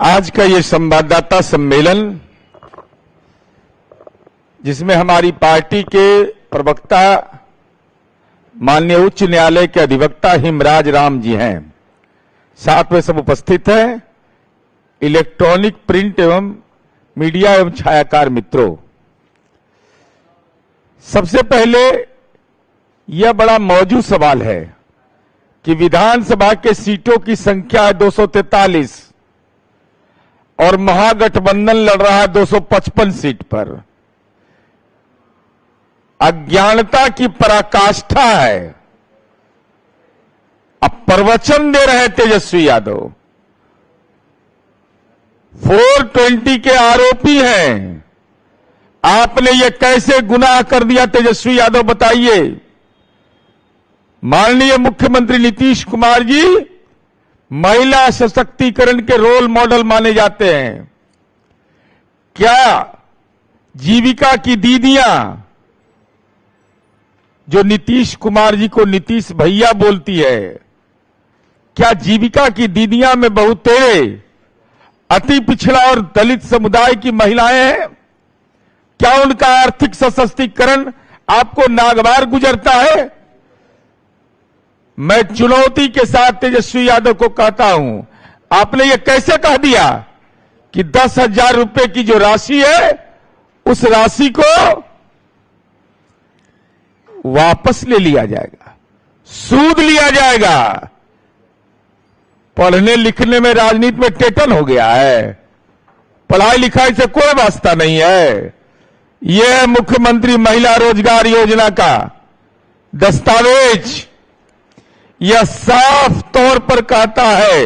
आज का ये संवाददाता सम्मेलन, जिसमें हमारी पार्टी के प्रवक्ता माननीय उच्च न्यायालय के अधिवक्ता हिमराज राम जी हैं, साथ में सब उपस्थित हैं, इलेक्ट्रॉनिक, प्रिंट एवं मीडिया एवं छायाकार मित्रों। सबसे पहले यह बड़ा मौजूद सवाल है कि विधानसभा के सीटों की संख्या है 243 और महागठबंधन लड़ रहा है 255 सीट पर। अज्ञानता की पराकाष्ठा है। अब प्रवचन दे रहे तेजस्वी यादव, 420 के आरोपी हैं। आपने ये कैसे गुनाह कर दिया तेजस्वी यादव, बताइए। माननीय मुख्यमंत्री नीतीश कुमार जी महिला सशक्तिकरण के रोल मॉडल माने जाते हैं। क्या जीविका की दीदियां, जो नीतीश कुमार जी को नीतीश भैया बोलती है, क्या जीविका की दीदियां में बहुतेरे अति पिछड़ा और दलित समुदाय की महिलाएं हैं? क्या उनका आर्थिक सशक्तिकरण आपको नागवार गुजरता है? मैं चुनौती के साथ तेजस्वी यादव को कहता हूं, आपने ये कैसे कह दिया कि 10,000 रुपए की जो राशि है उस राशि को वापस ले लिया जाएगा, सूद लिया जाएगा। पढ़ने लिखने में, राजनीति में टेटन हो गया है। पढ़ाई लिखाई से कोई वास्ता नहीं है। यह है मुख्यमंत्री महिला रोजगार योजना का दस्तावेज। यह साफ तौर पर कहता है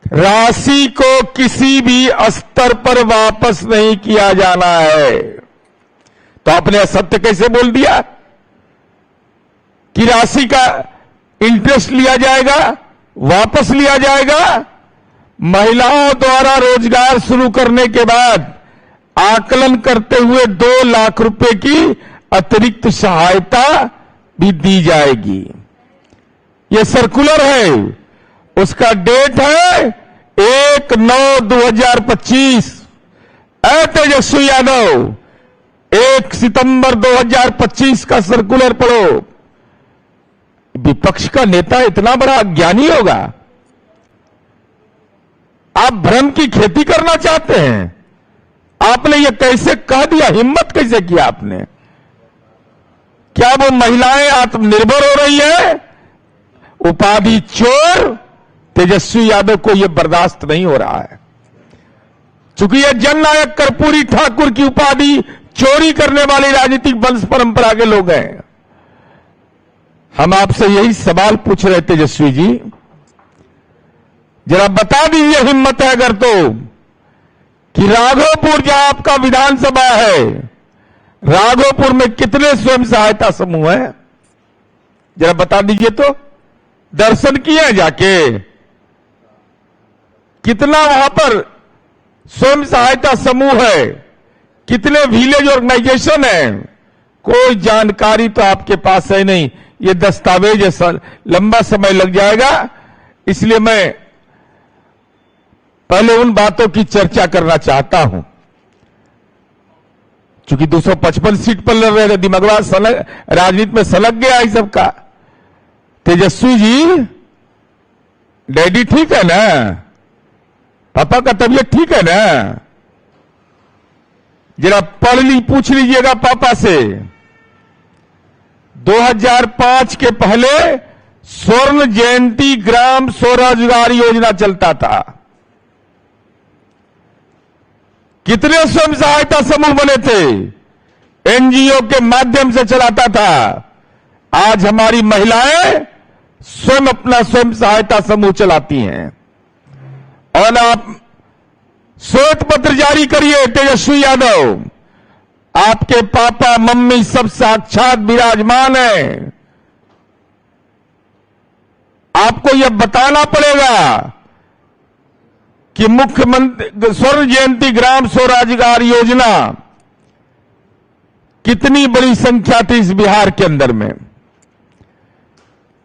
राशि को किसी भी स्तर पर वापस नहीं किया जाना है। तो आपने असत्य कैसे बोल दिया कि राशि का इंटरेस्ट लिया जाएगा, वापस लिया जाएगा? महिलाओं द्वारा रोजगार शुरू करने के बाद आकलन करते हुए 2 लाख रुपए की अतिरिक्त सहायता भी दी जाएगी। यह सर्कुलर है, उसका डेट है 1/9/2025। तेजस्वी यादव, 1 सितंबर 2025 का सर्कुलर पढ़ो। विपक्ष का नेता इतना बड़ा अज्ञानी होगा? आप भ्रम की खेती करना चाहते हैं? आपने ये कैसे कह दिया? हिम्मत कैसे किया आपने? क्या वो महिलाएं आत्मनिर्भर हो रही है? उपाधि चोर तेजस्वी यादव को यह बर्दाश्त नहीं हो रहा है, चूंकि यह जननायक कर्पूरी ठाकुर की उपाधि चोरी करने वाली राजनीतिक वंश परंपरा के लोग हैं। हम आपसे यही सवाल पूछ रहे तेजस्वी जी, जरा बता दीजिए, हिम्मत है अगर तो, कि राघोपुर जहां आपका विधानसभा है, राघोपुर में कितने स्वयं सहायता समूह हैं? जरा बता दीजिए तो। दर्शन किए हैं जाके? कितना वहां पर स्वयं सहायता समूह है? कितने विलेज ऑर्गेनाइजेशन है? कोई जानकारी तो आपके पास है नहीं। ये दस्तावेज लंबा समय लग जाएगा, इसलिए मैं पहले उन बातों की चर्चा करना चाहता हूं। चूंकि 255 सीट पर लड़ रहे थे, दिमागवा राजनीति में सलग गया है सबका। तेजस्वी जी, डैडी ठीक है ना? पापा का तबीयत ठीक है ना? जरा पूछ लीजिएगा पापा से। 2005 के पहले स्वर्ण जयंती ग्राम स्वरोजगार योजना चलता था। कितने स्वयं सहायता समूह बने थे? एनजीओ के माध्यम से चलाता था। आज हमारी महिलाएं स्वयं अपना स्वयं सहायता समूह चलाती हैं। और आप श्वेत पत्र जारी करिए तेजस्वी यादव, आपके पापा मम्मी सब साक्षात विराजमान हैं। आपको यह बताना पड़ेगा कि मुख्यमंत्री स्वर्ण जयंती ग्राम स्वरोजगार योजना कितनी बड़ी संख्या थी इस बिहार के अंदर में।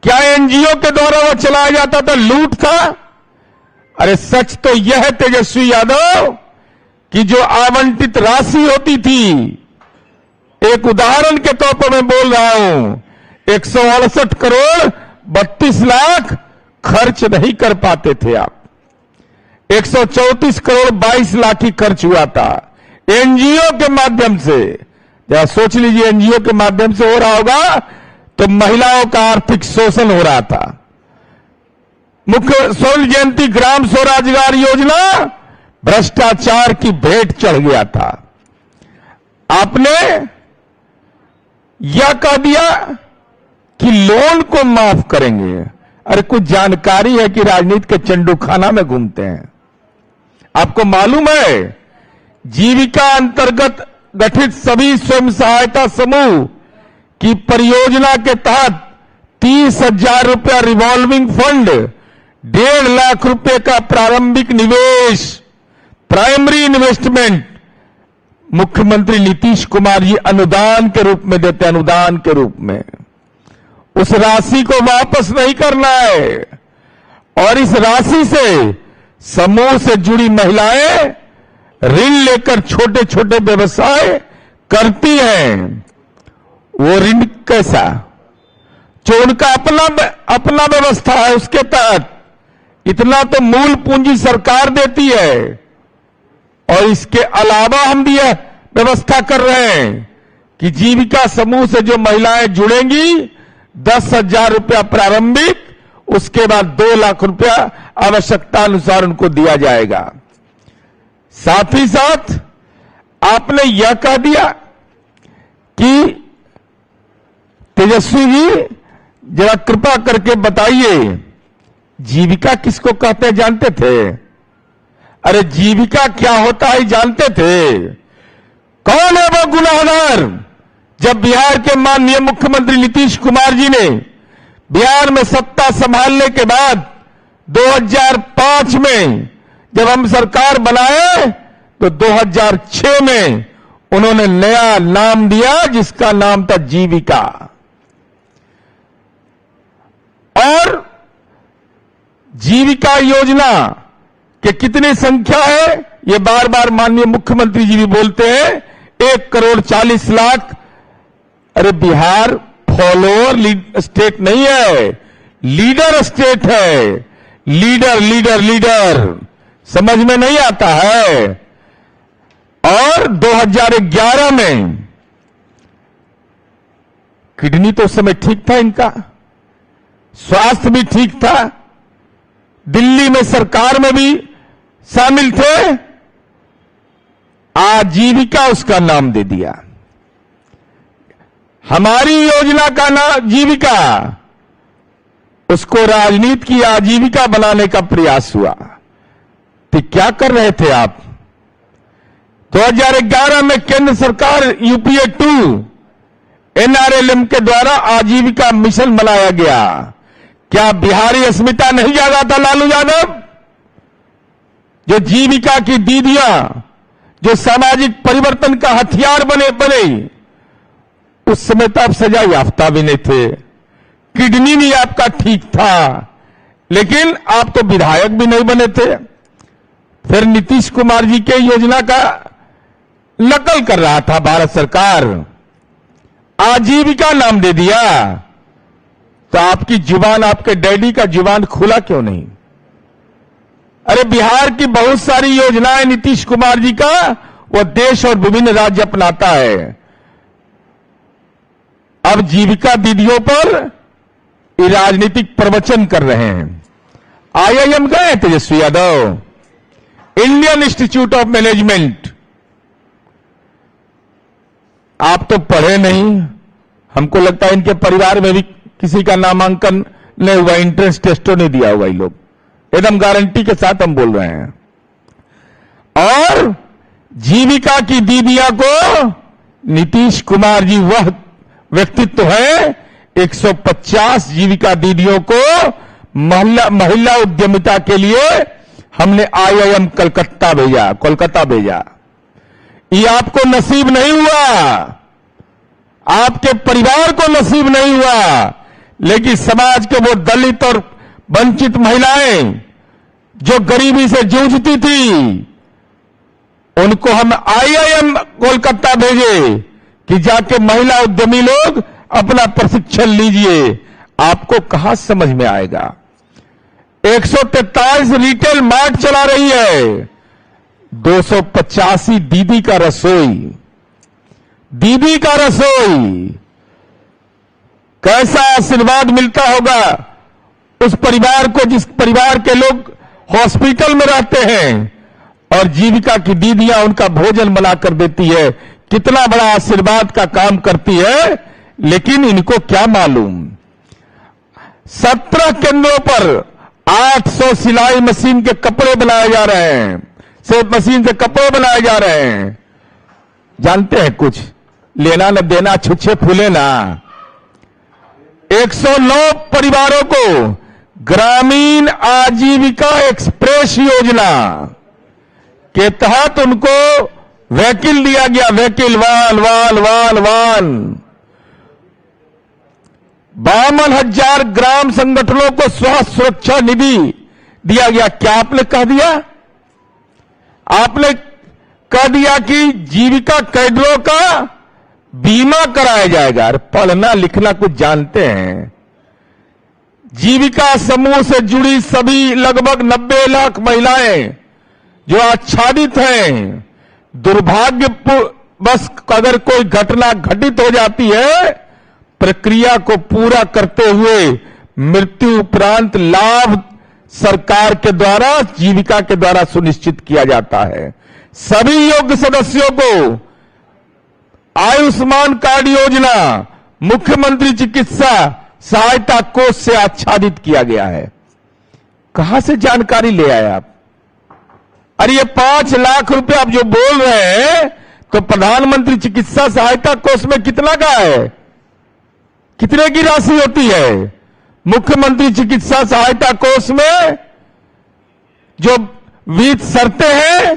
क्या एनजीओ के द्वारा वो चलाया जाता था? लूट था? अरे सच तो यह है तेजस्वी यादव कि जो आवंटित राशि होती थी, एक उदाहरण के तौर पर मैं बोल रहा हूं, 168 करोड़ 32 लाख खर्च नहीं कर पाते थे आप। 134 करोड़ 22 लाख ही खर्च हुआ था एनजीओ के माध्यम से। जरा सोच लीजिए, एनजीओ के माध्यम से हो रहा होगा तो महिलाओं का आर्थिक शोषण हो रहा था। मुख्य स्वर्ण जयंती ग्राम स्वरोजगार योजना भ्रष्टाचार की भेंट चढ़ गया था। आपने यह कह दिया कि लोन को माफ करेंगे। अरे कुछ जानकारी है कि राजनीति के चंडूखाना में घूमते हैं। आपको मालूम है, जीविका अंतर्गत गठित सभी स्वयं सहायता समूह की परियोजना के तहत 30,000 रुपया रिवॉल्विंग फंड, 1.5 लाख रुपए का प्रारंभिक निवेश, प्राइमरी इन्वेस्टमेंट मुख्यमंत्री नीतीश कुमार जी अनुदान के रूप में देते हैं। अनुदान के रूप में उस राशि को वापस नहीं करना है और इस राशि से समूह से जुड़ी महिलाएं ऋण लेकर छोटे छोटे व्यवसाय करती हैं। वो ऋण कैसा, जो उनका अपना व्यवस्था है, उसके तहत इतना तो मूल पूंजी सरकार देती है और इसके अलावा हम भी यह व्यवस्था कर रहे हैं कि जीविका समूह से जो महिलाएं जुड़ेंगी 10,000 रुपया प्रारंभिक, उसके बाद 2 लाख रुपया आवश्यकता अनुसार उनको दिया जाएगा। साथ ही साथ आपने यह कह दिया कि तेजस्वी जी जरा कृपा करके बताइए, जीविका किसको कहते हैं जानते थे? अरे जीविका क्या होता है जानते थे? कौन है वो गुनाहगार? जब बिहार के माननीय मुख्यमंत्री नीतीश कुमार जी ने बिहार में सत्ता संभालने के बाद 2005 में जब हम सरकार बनाए तो 2006 में उन्होंने नया नाम दिया जिसका नाम था जीविका। और जीविका योजना के कितनी संख्या है ये बार बार माननीय मुख्यमंत्री जी भी बोलते हैं, 1,40,00,000। अरे बिहार फॉलोअर स्टेट नहीं है, लीडर स्टेट है। लीडर लीडर लीडर समझ में नहीं आता है। और 2011 में किडनी तो उस समय ठीक था इनका, स्वास्थ्य भी ठीक था, दिल्ली में सरकार में भी शामिल थे, आजीविका उसका नाम दे दिया। हमारी योजना का नाम जीविका, उसको राजनीति की आजीविका बनाने का प्रयास हुआ। तो क्या कर रहे थे आप? 2011 में केंद्र सरकार यूपीए 2 एनआरएलएम के द्वारा आजीविका मिशन बनाया गया। क्या बिहारी अस्मिता नहीं जागा था लालू यादव? जो जीविका की दीदियां जो सामाजिक परिवर्तन का हथियार बने उस समय तो आप सजा याफ्ता भी नहीं थे, किडनी भी आपका ठीक था, लेकिन आप तो विधायक भी नहीं बने थे। फिर नीतीश कुमार जी के योजना का नकल कर रहा था भारत सरकार, आजीविका नाम दे दिया। तो आपकी जुबान, आपके डैडी का जुबान खुला क्यों नहीं? अरे बिहार की बहुत सारी योजनाएं नीतीश कुमार जी का वो देश और विभिन्न राज्य अपनाता है। अब जीविका दीदियों पर ये राजनीतिक प्रवचन कर रहे हैं। आईआईएम गए Tejashwi Yadav, Indian Institute of Management. आप तो पढ़े नहीं, हमको लगता है इनके परिवार में भी किसी का नामांकन नहीं हुआ, एंट्रेंस टेस्टों नहीं दिया हुआ ये लोग, एकदम गारंटी के साथ हम बोल रहे हैं। और जीविका की दीदियां को नीतीश कुमार जी वह व्यक्तित्व है, 150 जीविका दीदियों को महिला उद्यमिता के लिए हमने आईआईएम कोलकाता भेजा। ये आपको नसीब नहीं हुआ, आपके परिवार को नसीब नहीं हुआ, लेकिन समाज के वो दलित और वंचित महिलाएं जो गरीबी से जूझती थी, उनको हम IIM कोलकाता भेजे कि जाके महिला उद्यमी लोग अपना प्रशिक्षण लीजिए। आपको कहां समझ में आएगा। 143 रिटेल मार्ट चला रही है, 285 दीदी का रसोई। कैसा आशीर्वाद मिलता होगा उस परिवार को, जिस परिवार के लोग हॉस्पिटल में रहते हैं और जीविका की दीदियां उनका भोजन बनाकर देती है। कितना बड़ा आशीर्वाद का काम करती है। लेकिन इनको क्या मालूम, 17 केंद्रों पर 800 सिलाई मशीन के कपड़े बनाए जा रहे हैं, सिर्फ मशीन से कपड़े बनाए जा रहे हैं। जानते हैं कुछ लेना न देना, छुच्छे फूले ना। 109 परिवारों को ग्रामीण आजीविका एक्सप्रेस योजना के तहत उनको व्हीकल दिया गया, व्हीकल वान। 52,000 ग्राम संगठनों को स्वास्थ्य सुरक्षा निधि दिया गया। क्या आपने कह दिया? आपने कह दिया कि जीविका कैडरों का बीमा कराया जाएगा। अरे पढ़ना लिखना कुछ जानते हैं। जीविका समूह से जुड़ी सभी लगभग 90 लाख महिलाएं जो आच्छादित हैं, दुर्भाग्यवश अगर कोई घटना घटित हो जाती है, प्रक्रिया को पूरा करते हुए मृत्यु उपरांत लाभ सरकार के द्वारा, जीविका के द्वारा सुनिश्चित किया जाता है। सभी योग्य सदस्यों को आयुष्मान कार्ड योजना, मुख्यमंत्री चिकित्सा सहायता कोष से आच्छादित किया गया है। कहां से जानकारी ले आए आप? अरे ये 5 लाख रुपए आप जो बोल रहे हैं, तो प्रधानमंत्री चिकित्सा सहायता कोष में कितना का है? कितने की राशि होती है मुख्यमंत्री चिकित्सा सहायता कोष में? जो वित्त शर्तें हैं,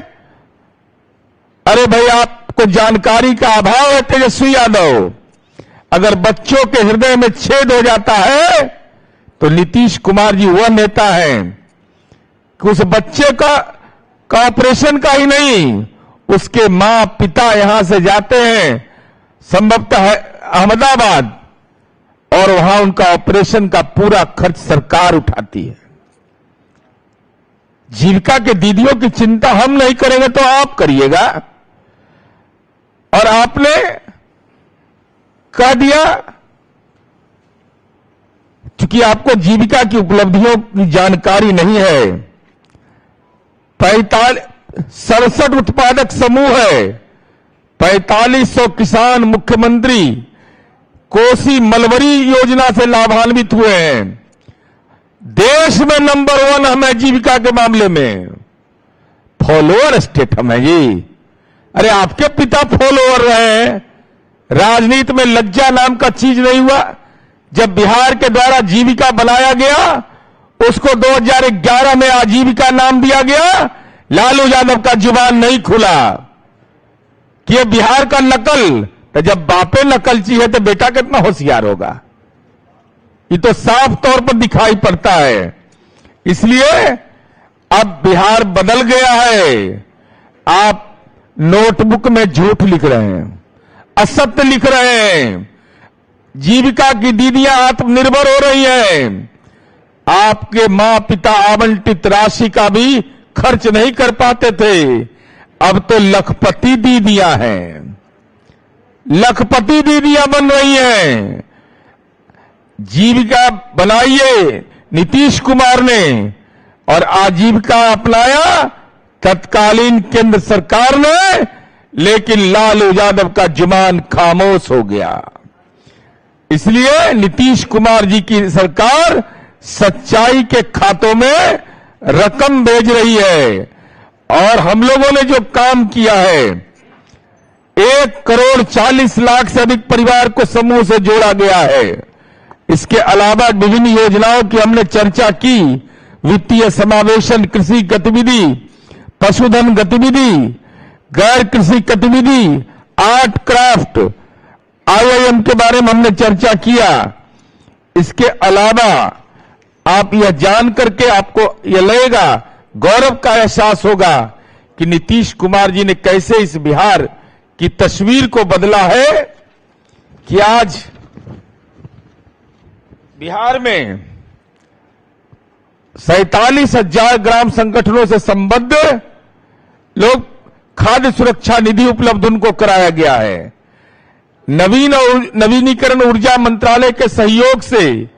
अरे भाई आपको जानकारी का अभाव है तेजस्वी यादव। अगर बच्चों के हृदय में छेद हो जाता है तो नीतीश कुमार जी वह नेता हैं कि उस बच्चे का ऑपरेशन का ही नहीं, उसके मां पिता यहां से जाते हैं संभवतः अहमदाबाद, और वहां उनका ऑपरेशन का पूरा खर्च सरकार उठाती है। जीविका के दीदियों की चिंता हम नहीं करेंगे तो आप करिएगा। और आपने कह दिया, क्योंकि आपको जीविका की उपलब्धियों की जानकारी नहीं है, 67 उत्पादक समूह है, 4500 किसान मुख्यमंत्री कोसी मलबरी योजना से लाभान्वित हुए हैं। देश में नंबर 1 हम है जीविका के मामले में। फॉलोअर स्टेट हम है जी। अरे आपके पिता फॉलोअर रहे हैं। राजनीति में लज्जा नाम का चीज नहीं हुआ। जब बिहार के द्वारा जीविका बनाया गया, उसको 2011 में आजीविका नाम दिया गया, लालू यादव का जुबान नहीं खुला कि ये बिहार का नकल। तो जब बापे नकलची है तो बेटा कितना होशियार होगा। ये तो साफ तौर पर दिखाई पड़ता है। इसलिए अब बिहार बदल गया है। आप नोटबुक में झूठ लिख रहे हैं, असत्य लिख रहे हैं। जीविका की दीदियां आत्मनिर्भर हो रही हैं। आपके मां पिता आवंटित राशि का भी खर्च नहीं कर पाते थे, अब तो लखपति दीदियां हैं। लखपति दीदियां बन रही हैं। जीविका बनाइए नीतीश कुमार ने, और आजीविका अपनाया तत्कालीन केंद्र सरकार ने, लेकिन लालू यादव का जुबान खामोश हो गया। इसलिए नीतीश कुमार जी की सरकार सच्चाई के खातों में रकम भेज रही है। और हम लोगों ने जो काम किया है, 1,40,00,000 से अधिक परिवार को समूह से जोड़ा गया है। इसके अलावा विभिन्न योजनाओं की हमने चर्चा की। वित्तीय समावेशन, कृषि गतिविधि, पशुधन गतिविधि, गैर कृषि गतिविधि, आर्ट क्राफ्ट, IIM के बारे में हमने चर्चा किया। इसके अलावा आप यह जान करके आपको यह लगेगा गौरव का एहसास होगा कि नीतीश कुमार जी ने कैसे इस बिहार की तस्वीर को बदला है कि आज बिहार में 47,000 ग्राम संगठनों से संबद्ध लोग खाद्य सुरक्षा निधि उपलब्ध उनको कराया गया है। नवीनीकरण ऊर्जा मंत्रालय के सहयोग से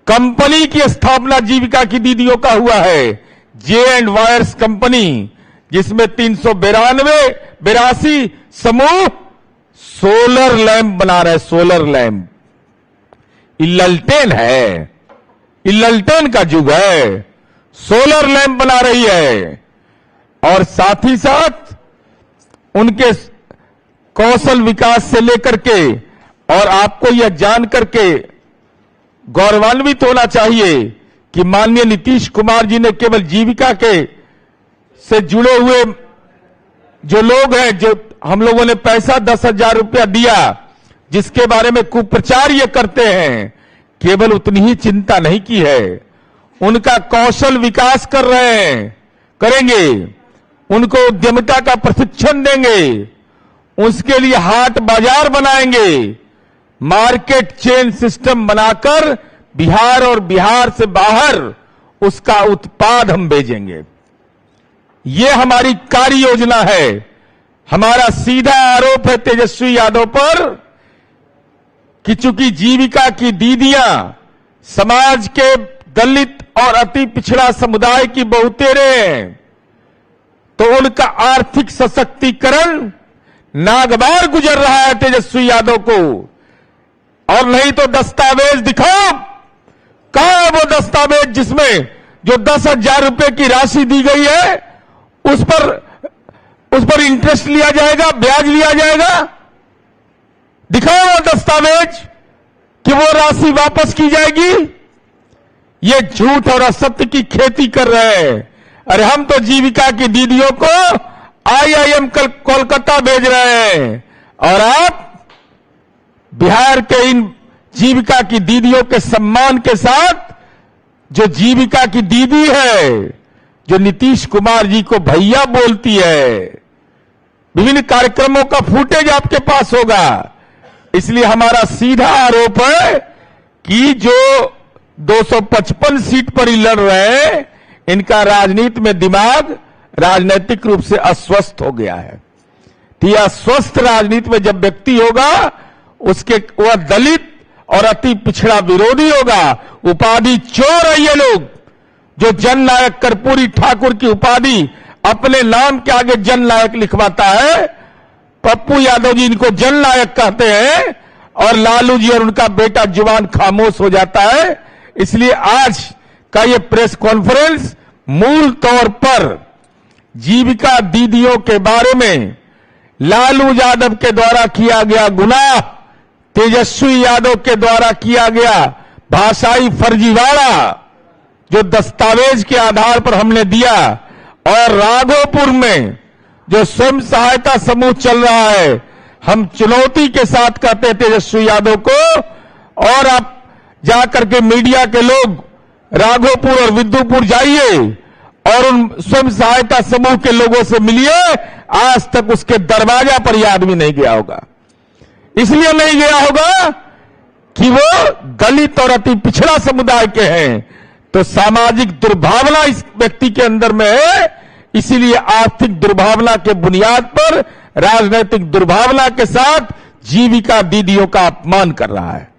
कंपनी की स्थापना जीविका की दीदियों का हुआ है, जे&वायर्स कंपनी, जिसमें 382 समूह सोलर लैंप बना रहे। सोलर लैंप ललटेन है, ललटेन का युग है, सोलर लैंप बना रही है। और साथ ही साथ उनके कौशल विकास से लेकर के, और आपको यह जान करके गौरवान्वित होना चाहिए कि माननीय नीतीश कुमार जी ने केवल जीविका के से जुड़े हुए जो लोग हैं, जो हम लोगों ने पैसा 10,000 रुपया दिया, जिसके बारे में कुप्रचार ये करते हैं, केवल उतनी ही चिंता नहीं की है, उनका कौशल विकास कर रहे हैं, करेंगे, उनको उद्यमिता का प्रशिक्षण देंगे, उसके लिए हाट बाजार बनाएंगे, मार्केट चेन सिस्टम बनाकर बिहार और बिहार से बाहर उसका उत्पाद हम भेजेंगे। ये हमारी कार्य योजना है। हमारा सीधा आरोप है तेजस्वी यादव पर कि चूंकि जीविका की दीदियां समाज के दलित और अति पिछड़ा समुदाय की बहुतेरे हैं, तो उनका आर्थिक सशक्तिकरण नागवार गुजर रहा है तेजस्वी यादव को। और नहीं तो दस्तावेज दिखाओ, कहां है वो दस्तावेज जिसमें जो 10,000 रुपए की राशि दी गई है उस पर इंटरेस्ट लिया जाएगा, ब्याज लिया जाएगा? दिखाओ वो दस्तावेज कि वो राशि वापस की जाएगी। ये झूठ और असत्य की खेती कर रहे हैं। अरे हम तो जीविका की दीदियों को IIM कोलकाता भेज रहे हैं, और आप बिहार के इन जीविका की दीदियों के सम्मान के साथ, जो जीविका की दीदी है, जो नीतीश कुमार जी को भैया बोलती है, विभिन्न कार्यक्रमों का फुटेज आपके पास होगा। इसलिए हमारा सीधा आरोप है कि जो 255 सीट पर ही लड़ रहे हैं, इनका राजनीति में दिमाग राजनीतिक रूप से अस्वस्थ हो गया है। तो यह अस्वस्थ राजनीति में जब व्यक्ति होगा, उसके वह दलित और अति पिछड़ा विरोधी होगा। उपाधि चोर है ये लोग, जो जननायक कर्पूरी ठाकुर की उपाधि अपने नाम के आगे जननायक लिखवाता है। पप्पू यादव जी इनको जननायक कहते हैं, और लालू जी और उनका बेटा जुबान खामोश हो जाता है। इसलिए आज का ये प्रेस कॉन्फ्रेंस मूल तौर पर जीविका दीदियों के बारे में लालू यादव के द्वारा किया गया गुनाह, तेजस्वी यादव के द्वारा किया गया भाषाई फर्जीवाड़ा, जो दस्तावेज के आधार पर हमने दिया, और राघोपुर में जो स्वयं सहायता समूह चल रहा है, हम चुनौती के साथ कहते हैं तेजस्वी यादव को। और आप जाकर के मीडिया के लोग राघोपुर और विद्युपुर जाइए और उन स्वयं सहायता समूह के लोगों से मिलिए, आज तक उसके दरवाजा पर यह आदमी नहीं गया होगा। इसलिए नहीं गया होगा कि वो दलित और अति पिछड़ा समुदाय के हैं, तो सामाजिक दुर्भावना इस व्यक्ति के अंदर में है। इसीलिए आर्थिक दुर्भावना के बुनियाद पर राजनीतिक दुर्भावना के साथ जीविका दीदियों का अपमान कर रहा है।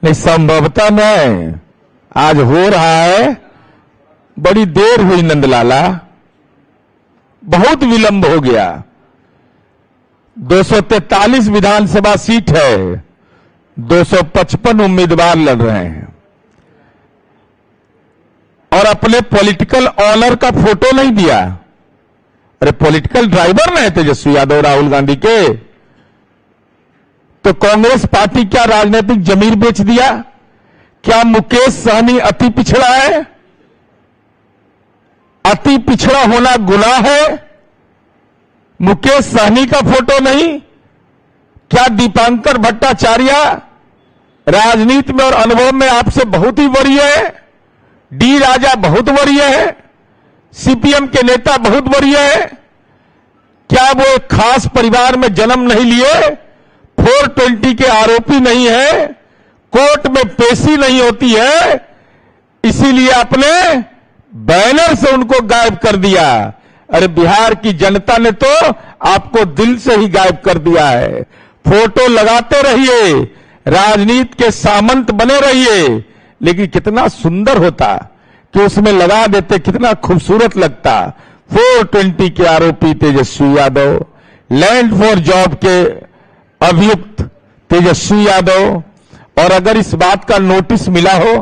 नहीं, संभवतः नहीं, आज हो रहा है। बड़ी देर हुई नंदलाला, बहुत विलंब हो गया। 243 विधानसभा सीट है, 255 उम्मीदवार लड़ रहे हैं, और अपने पॉलिटिकल ऑनर का फोटो नहीं दिया। अरे पॉलिटिकल ड्राइवर नहीं तेजस्वी यादव राहुल गांधी के, तो कांग्रेस पार्टी क्या राजनीतिक जमीर बेच दिया? क्या मुकेश सहनी अति पिछड़ा है? अति पिछड़ा होना गुनाह है? मुकेश सहनी का फोटो नहीं? क्या दीपांकर भट्टाचार्य राजनीति में और अनुभव में आपसे बहुत ही वरीय है? डी राजा बहुत वरीय है? सीपीएम के नेता बहुत वरीय है? क्या वो एक खास परिवार में जन्म नहीं लिए? 420 के आरोपी नहीं है? कोर्ट में पेशी नहीं होती है? इसीलिए अपने बैनर से उनको गायब कर दिया। अरे बिहार की जनता ने तो आपको दिल से ही गायब कर दिया है। फोटो लगाते रहिए, राजनीति के सामंत बने रहिए, लेकिन कितना सुंदर होता कि उसमें लगा देते, कितना खूबसूरत लगता। 420 के आरोपी Tejashwi Yadav, land for job के अभियुक्त तेजस्वी यादव, और अगर इस बात का नोटिस मिला हो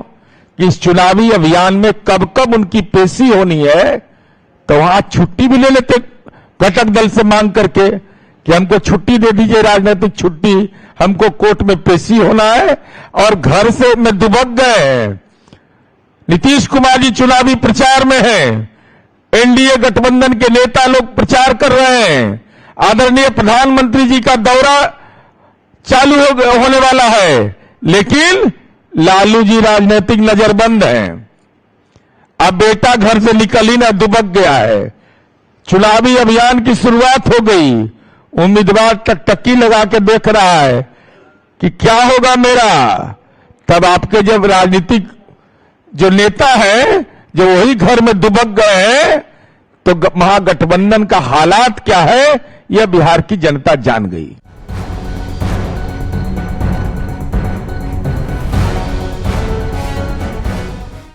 कि इस चुनावी अभियान में कब कब उनकी पेशी होनी है, तो वहां छुट्टी भी ले लेते घटक दल से मांग करके कि हमको छुट्टी दे दीजिए, राजनीतिक छुट्टी, हमको कोर्ट में पेशी होना है, और घर से में दुबक गए हैं। नीतीश कुमार जी चुनावी प्रचार में हैं, एनडीए गठबंधन के नेता लोग प्रचार कर रहे हैं, आदरणीय प्रधानमंत्री जी का दौरा चालू होने वाला है, लेकिन लालू जी राजनीतिक नजरबंद हैं। अब बेटा घर से निकल ही ना, दुबक गया है। चुनावी अभियान की शुरुआत हो गई, उम्मीदवार टकटकी लगा के देख रहा है कि क्या होगा मेरा। तब आपके जब राजनीतिक जो नेता है, जो वही घर में दुबक गए हैं, तो महागठबंधन का हालात क्या है, यह बिहार की जनता जान गई।